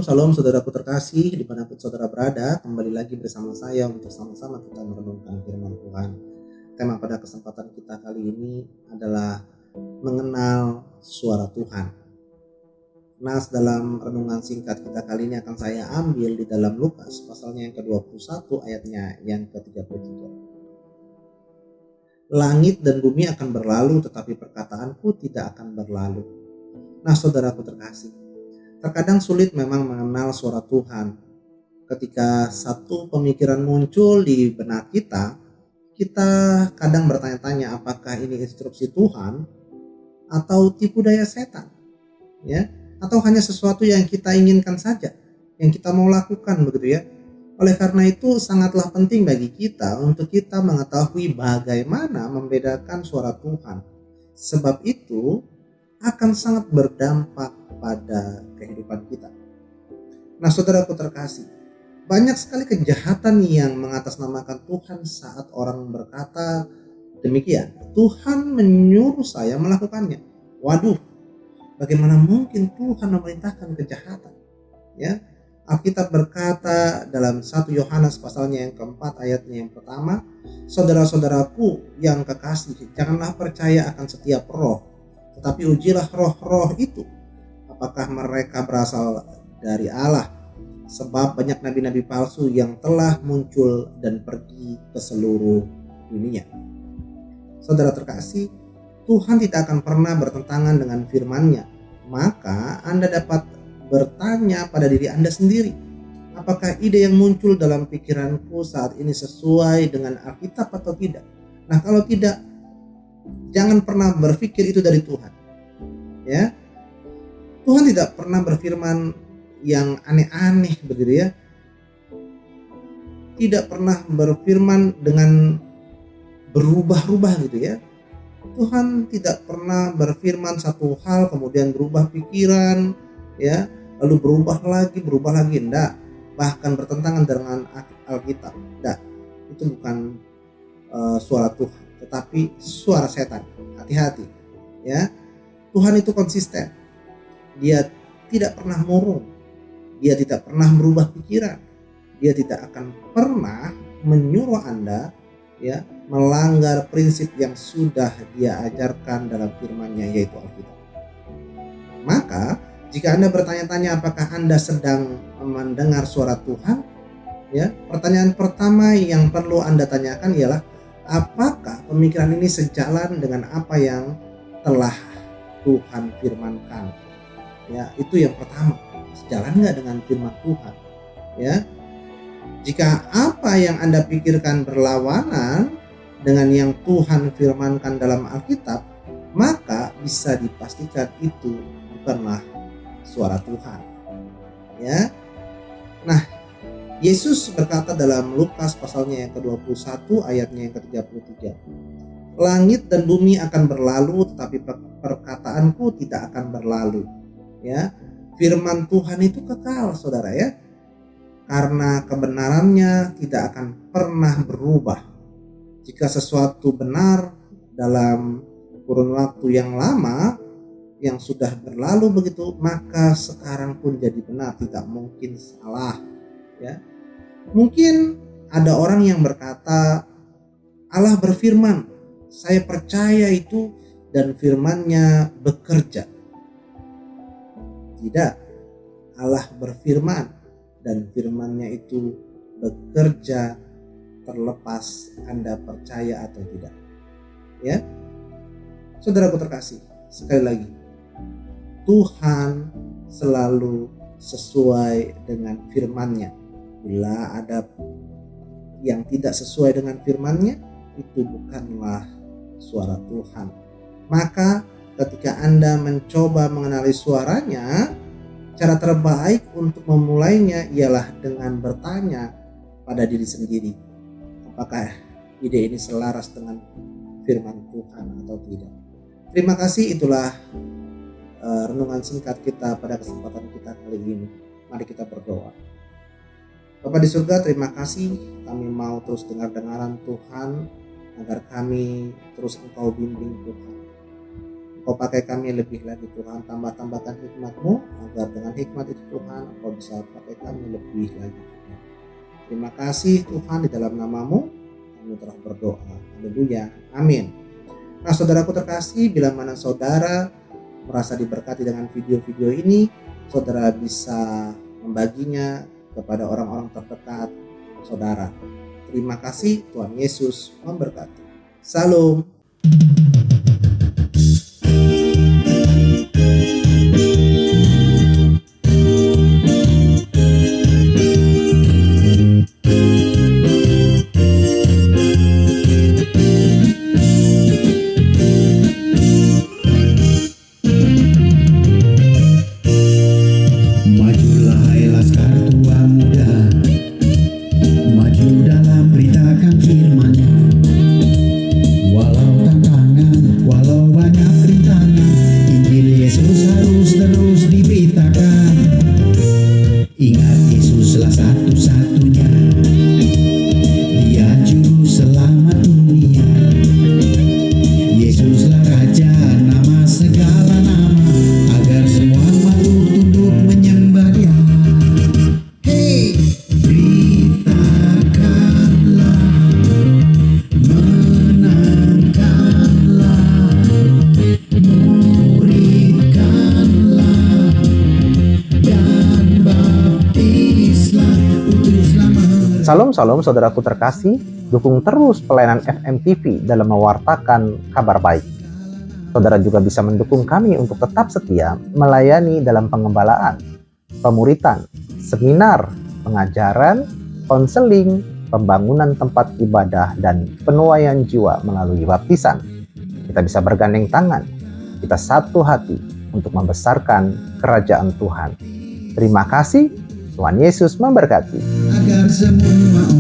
Shalom saudaraku terkasih, dimanapun saudara berada, kembali lagi bersama saya untuk sama-sama kita merenungkan firman Tuhan. Tema pada kesempatan kita kali ini adalah mengenal suara Tuhan. Nas dalam renungan singkat kita kali ini akan saya ambil di dalam Lukas pasalnya yang ke-21 ayatnya yang ke-33. Langit dan bumi akan berlalu tetapi perkataanku tidak akan berlalu. Nah saudaraku terkasih, terkadang sulit memang mengenal suara Tuhan. Ketika satu pemikiran muncul di benak kita, kita kadang bertanya-tanya apakah ini instruksi Tuhan atau tipu daya setan, ya? Atau hanya sesuatu yang kita inginkan saja, yang kita mau lakukan begitu ya. Oleh karena itu sangatlah penting bagi kita untuk kita mengetahui bagaimana membedakan suara Tuhan. Sebab itu akan sangat berdampak pada kehidupan kita. Nah saudaraku terkasih, banyak sekali kejahatan yang mengatasnamakan Tuhan saat orang berkata demikian. Tuhan menyuruh saya melakukannya. Waduh, bagaimana mungkin Tuhan memerintahkan kejahatan? Ya, Alkitab berkata dalam 1 Yohanes pasalnya yang keempat ayatnya yang pertama, saudara-saudaraku yang kekasih, janganlah percaya akan setiap roh, tetapi ujilah roh-roh itu, apakah mereka berasal dari Allah, sebab banyak nabi-nabi palsu yang telah muncul dan pergi ke seluruh dunia. Saudara terkasih, Tuhan tidak akan pernah bertentangan dengan firman-Nya. Maka Anda dapat bertanya pada diri Anda sendiri, apakah ide yang muncul dalam pikiranku saat ini sesuai dengan Alkitab atau tidak? Nah kalau tidak, jangan pernah berpikir itu dari Tuhan. Ya, Tuhan tidak pernah berfirman yang aneh-aneh begitu ya. Tidak pernah berfirman dengan berubah-ubah gitu ya. Tuhan tidak pernah berfirman satu hal kemudian berubah pikiran ya, lalu berubah lagi, enggak. Bahkan bertentangan dengan Alkitab. Enggak. Itu bukan suara Tuhan, tetapi suara setan. Hati-hati ya. Tuhan itu konsisten. Dia tidak pernah murung. Dia tidak pernah berubah pikiran. Dia tidak akan pernah menyuruh Anda ya melanggar prinsip yang sudah Dia ajarkan dalam firman-Nya yaitu Alkitab. Maka jika Anda bertanya-tanya apakah Anda sedang mendengar suara Tuhan, ya, pertanyaan pertama yang perlu Anda tanyakan ialah apakah pemikiran ini sejalan dengan apa yang telah Tuhan firmankan. Ya, itu yang pertama. Sejalan nggak dengan firman Tuhan? Ya, jika apa yang Anda pikirkan berlawanan dengan yang Tuhan firmankan dalam Alkitab, maka bisa dipastikan itu bukanlah suara Tuhan. Ya. Nah, Yesus berkata dalam Lukas pasalnya yang ke-21 ayatnya yang ke-33. Langit dan bumi akan berlalu tetapi perkataanku tidak akan berlalu. Ya. Firman Tuhan itu kekal, Saudara ya. Karena kebenarannya tidak akan pernah berubah. Jika sesuatu benar dalam kurun waktu yang lama yang sudah berlalu begitu, maka sekarang pun jadi benar, tidak mungkin salah, ya. Mungkin ada orang yang berkata, Allah berfirman, saya percaya itu dan firman-Nya bekerja. Tidak, Allah berfirman dan firman-Nya itu bekerja terlepas Anda percaya atau tidak. Ya, saudaraku terkasih, sekali lagi, Tuhan selalu sesuai dengan firman-Nya. Bila ada yang tidak sesuai dengan firman-Nya, itu bukanlah suara Tuhan. Maka ketika Anda mencoba mengenali suaranya, cara terbaik untuk memulainya ialah dengan bertanya pada diri sendiri, apakah ide ini selaras dengan firman Tuhan atau tidak. Terima kasih, itulah renungan singkat kita pada kesempatan kita kali ini. Mari kita berdoa. Bapa di surga, terima kasih kami mau terus dengar-dengaran Tuhan, agar kami terus Engkau bimbing Tuhan. Kau pakai kami lebih lagi Tuhan, tambahkan hikmat-Mu, agar dengan hikmat itu Tuhan, Kau bisa pakai kami lebih lagi Tuhan. Terima kasih Tuhan, di dalam nama-Mu kami telah berdoa. Haleluya. Amin. Nah, saudaraku terkasih, bila mana saudara merasa diberkati dengan video-video ini, saudara bisa membaginya kepada orang-orang terdekat saudara. Terima kasih, Tuhan Yesus memberkati. Salam. Salam saudaraku terkasih, dukung terus pelayanan FMTV dalam mewartakan kabar baik. Saudara juga bisa mendukung kami untuk tetap setia melayani dalam pengembalaan, pemuritan, seminar, pengajaran, konseling, pembangunan tempat ibadah, dan penuaian jiwa melalui baptisan. Kita bisa bergandeng tangan, kita satu hati untuk membesarkan kerajaan Tuhan. Terima kasih, Tuhan Yesus memberkati. Agar semua